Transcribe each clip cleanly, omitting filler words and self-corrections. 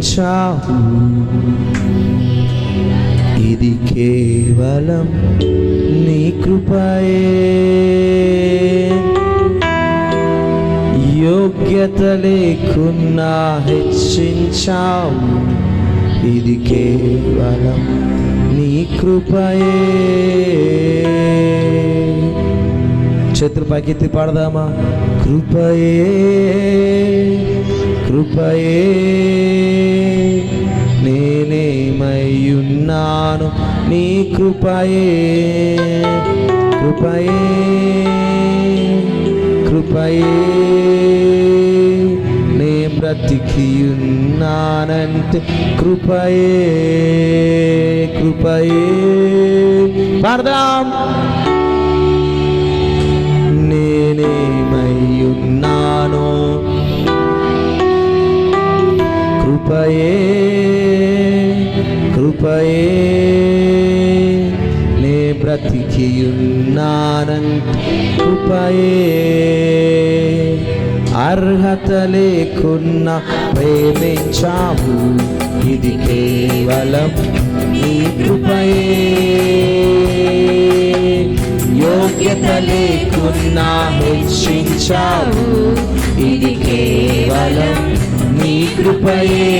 ప్రేమించావు, ఇది కేవలం నీ కృపయే. యోగ్యత లేకున్నా హెచ్చించావు, ఇది కేవలం నీ కృపయే. చేతులు పైకెత్తి పాడదామా? కృపయే కృపయే నేనేమయ్యున్నాను నీ కృపయే. కృపయే కృపయే నే బ్రతికియున్నానంటే కృపయే. కృపయే పాడదాం. నేనేమయ్యున్నాను కృపయే. కృపయే నే బ్రతికియున్నానంటే కృపయే. అర్హత లేకున్నా ప్రేమించావు, ఇది కేవలం నీ కృపయే. యోగ్యత లేకున్నా హెచ్చించావు, ఇది కేవలం నీ కృపయే.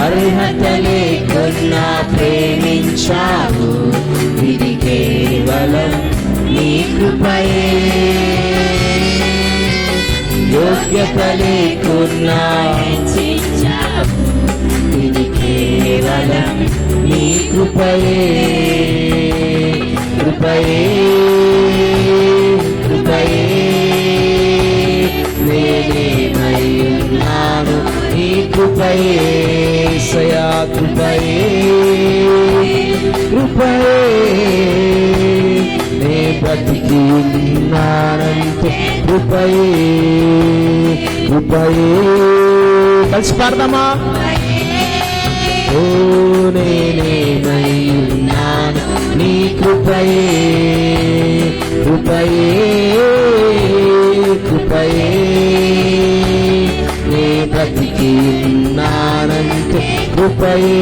అర్హత లేకున్నా ప్రేమించావు, ఇది కేవలం నీ కృపయే. యోగ్యత లేకున్నా హెచ్చించావు, ఇది కేవలం నీ కృపయే. కృపయే కృపయే నేనేమయ్యున్నాను నీ కృపయే. సయా కృపయే కృపయే నే బ్రతికియున్నానంటే కృపయే. కృపయే కలిసి పాడదామా? ఓ నేనేమయ్యున్నాను నీ కృపయే. కృపయే కృపయే నే బ్రతికియున్నానంటే కృపయే.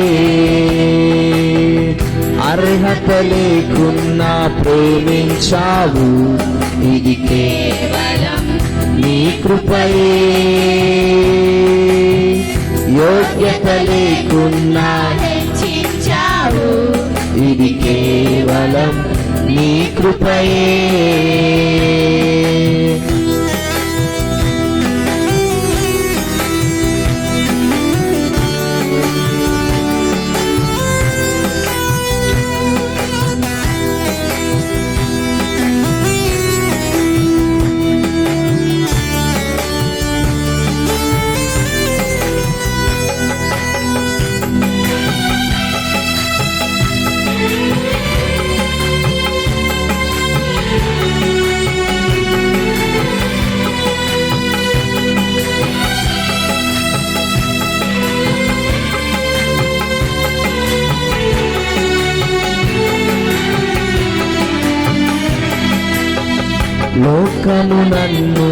అర్హత లేకున్నా ప్రేమించావు, ఇది కేవలం నీ కృపయే. యోగ్యత లేకున్నా హెచ్చించావు, ఇది కేవలం నీ కృపయే. లోకము నన్ను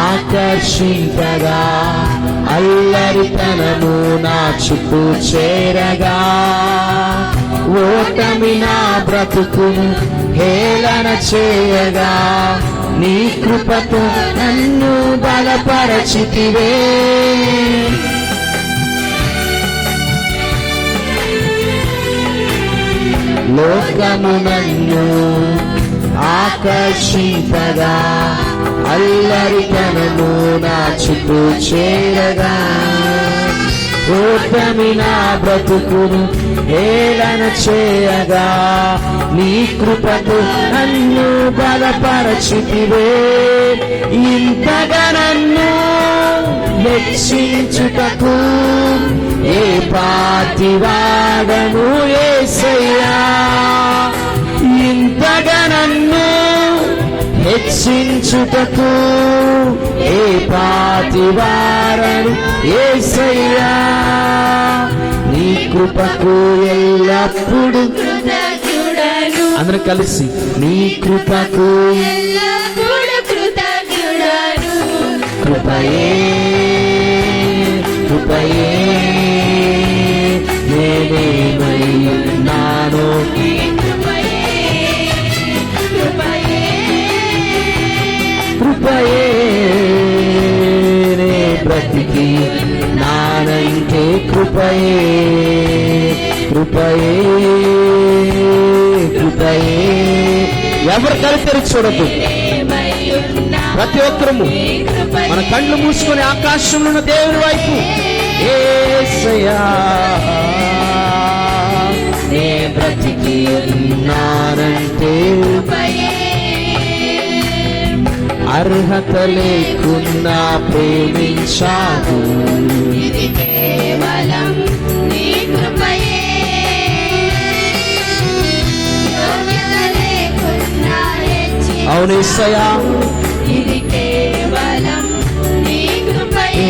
ఆకర్షించగా, అల్లరితనము నా చుట్టూ చేరగా, ఓటమి నా బ్రతుకును హేళన చేయగా, నీ కృపతో నన్ను బలపరచితివే. లోకము నన్ను ఆకర్షింపగా, అల్లరితనము నా చుట్టూ చేరగా, ఓటమి నా బ్రతుకును హేళన చేయగా, నీ కృపతో నన్ను బలపరచితివే. ఇంతగా నన్ను హెచ్చించుటకు ఏ పాటివాడను యేసయ్యా. ఇంతగా నన్ను హెచ్చించుటకు ఏ పాటివాడను యేసయ్యా. నీ కృపకు ఎల్లప్పుడు కృతజ్ఞుడను. అందరూ కలిసి నీ కృపకు ఎల్లప్పుడు కృతజ్ఞుడను. కృపయే కృపయే నేనేమై ఉన్నాను నీ కృపయే కృపయే కృపయే నే బ్రతికి నానంటే కృపయే కృపయే కృపయే. ఎవరు కలిసి చూడద్దు. ప్రతి ఒక్కరము మన కళ్ళు మూసుకొని ఆకాశంలో ఉన్న దేవుని వైపు యేసయ్యా నే బ్రతికి ఉన్నానంటే అర్హత లేకున్నా ప్రేమించాను. ఇది కేవలం నీ కృపయే యోగ్యత లేకున్నా హెచ్చించావు. అవును యేసయ్యా ఇది కేవలం నీ కృపయే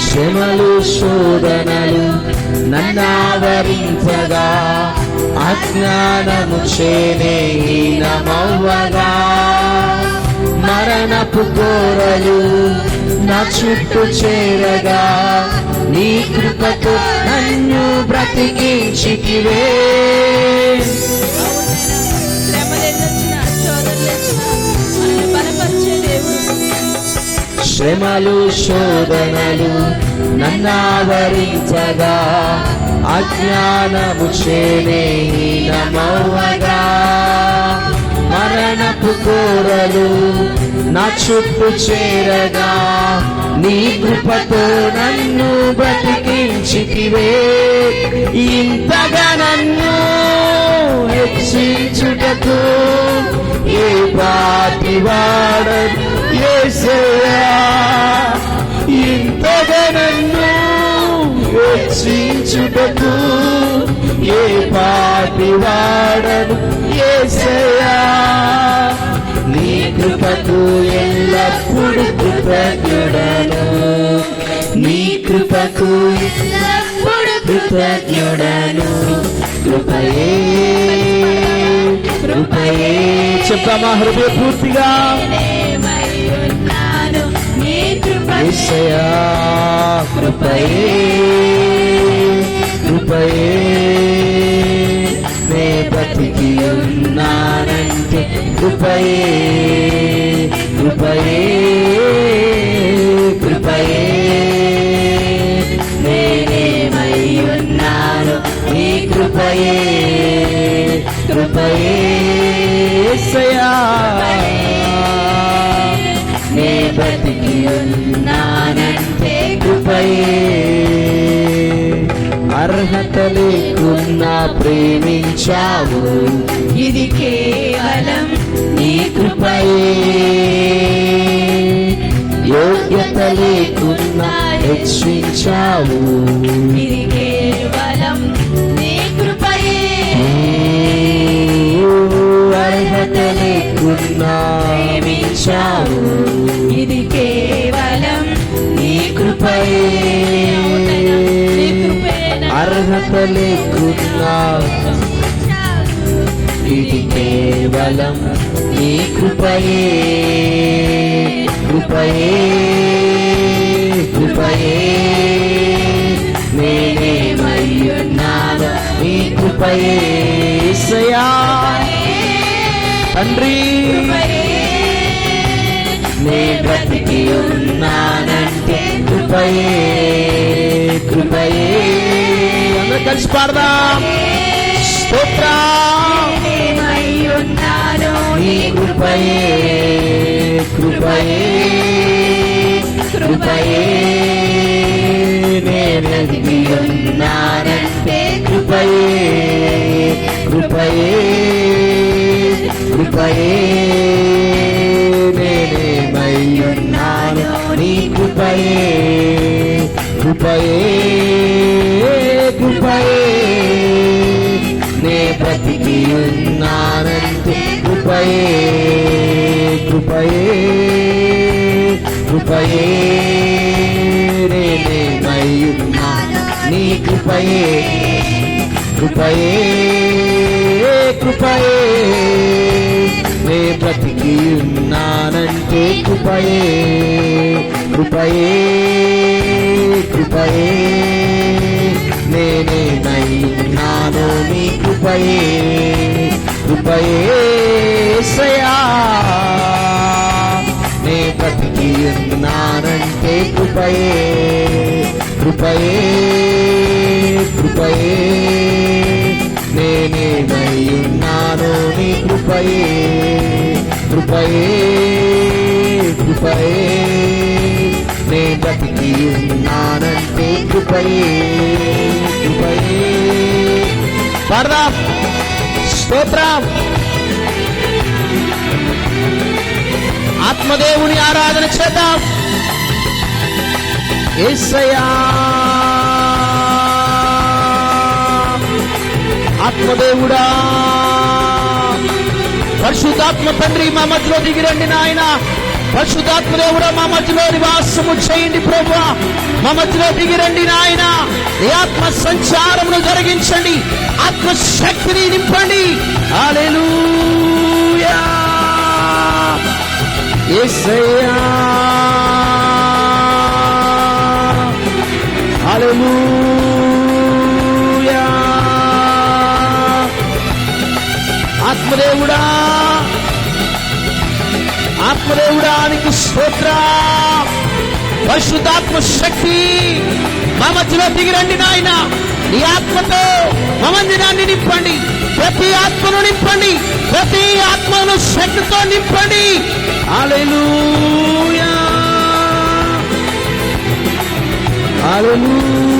శ్రమలు శోధనలు నన్నావరించగా అజ్ఞానము చేనే హీనమవ్వగా మరణపు కోరలు నా చుట్టూ చేరగా నీ కృపతో నన్ను బ్రతికించితివే. శ్రమలెన్నొచ్చినా శోధనలొచ్చినా మనల్ని బలపరిచే దేవుడు. శ్రమలు శోధనలు నన్నావరించగా అజ్ఞానము చేనే హీనమవ్వగా మరణపు కోరలు నా చుట్టూ చేరగా నీ కృపతో నన్ను బ్రతికించితివే. ఇంతగా నన్ను హెచ్చించుటకు ఏ పాటివాడను యేసయ్యా. ఇంతగా నన్ను హెచ్చించుటకు ఏ పాటివాడను యేసయ్యా. నీ కృపకు ఎల్లప్పుడు కృతజ్ఞుడను. నీ కృపకు ఎల్లప్పుడు కృతజ్ఞుడను. కృపయే కృపయే. చెప్పమా హృదయపూర్తిగా నేనేమై ఉన్నాను నీ కృపయే యేసయ్యా. కృపయే కృపయే నే బ్రతికి ఉన్నానంటే కృపయే కృపయే కృపయే నేనేమై ఉన్నాను నీ కృపయే కృపయే యేసయ్యా. నే బ్రతికి ఉన్నానంటే కృపయే అర్హత లేకున్నా ప్రేమించావు. ఇది కేవలం నీ కృపయే యోగ్యత లేకున్నా హెచ్చించావు. ఇది కేవలం నీ కృపయే అర్హత లేకున్నా ప్రేమించావు. ఇది కేవలం నీ కృపయే అర్హత లేకున్నా ఇది కేవలం నీ కృపయే కృపయే కృపయే నేనేమై ఉన్నాను నీ కృపయే యేసయ్యా. తండ్రి నే బ్రతికి ఉన్నానంటే కృపయే కృపయే. అందరూ కలిసి పాడదాం. స్తోత్రం నేనేమై ఉన్నాను నీ కృపయే కృపయే కృపయే నేనెదిగి ఉన్నానంటే కృపయే కృపయే కృపయే నేనే కృపయే కృపయే కృపయే నే బ్రతికి ఉన్నానంటే కృపయే కృపయే కృపయే నేనేమై ఉన్నాను నీ కృపయే కృపయే కృపయే నే బ్రతికి ఉన్నానంటే కృపయే కృపయే కృపయే నేనేమై ఉన్నాను నీ కృపయే కృపయే యేసయ్యా నే బ్రతికి ఉన్నానంటే కృపయే కృపయే కృపయే నేనేమై ఉన్నాను నీ కృపయే కృపయే కృపయే నే బ్రతికి ఉన్నానంటే కృపయే కృపయే పాడదాం స్తోత్రం ఆత్మదేవుని ఆరాధన చేద్దాం యేసయ్యా ఆత్మదేవుడా పరిశుద్ధాత్మ తండ్రి మా మధ్యలో దిగిరండి నాయన పరిశుద్ధాత్మదేవుడా మా మధ్యలో నివాసము చేయండి ప్రభువా మా మధ్యలో దిగిరండి నాయన ఈ ఆత్మ సంచారమును జరిగించండి ఆత్మశక్తిని నింపండి హల్లెలూయా యేసయ్యా హల్లెలూయా ఆత్మదేవుడా ఆత్మదేవుడానికి స్తోత్రం పరిశుద్ధాత్మ శక్తి మా మధ్యలో దిగిరండి నాయన నీ ఆత్మతో మా మందిరాన్ని నింపండి ప్రతి ఆత్మను నింపండి ప్రతి ఆత్మను శక్తితో నింపండి హల్లెలూయా హల్లెలూయా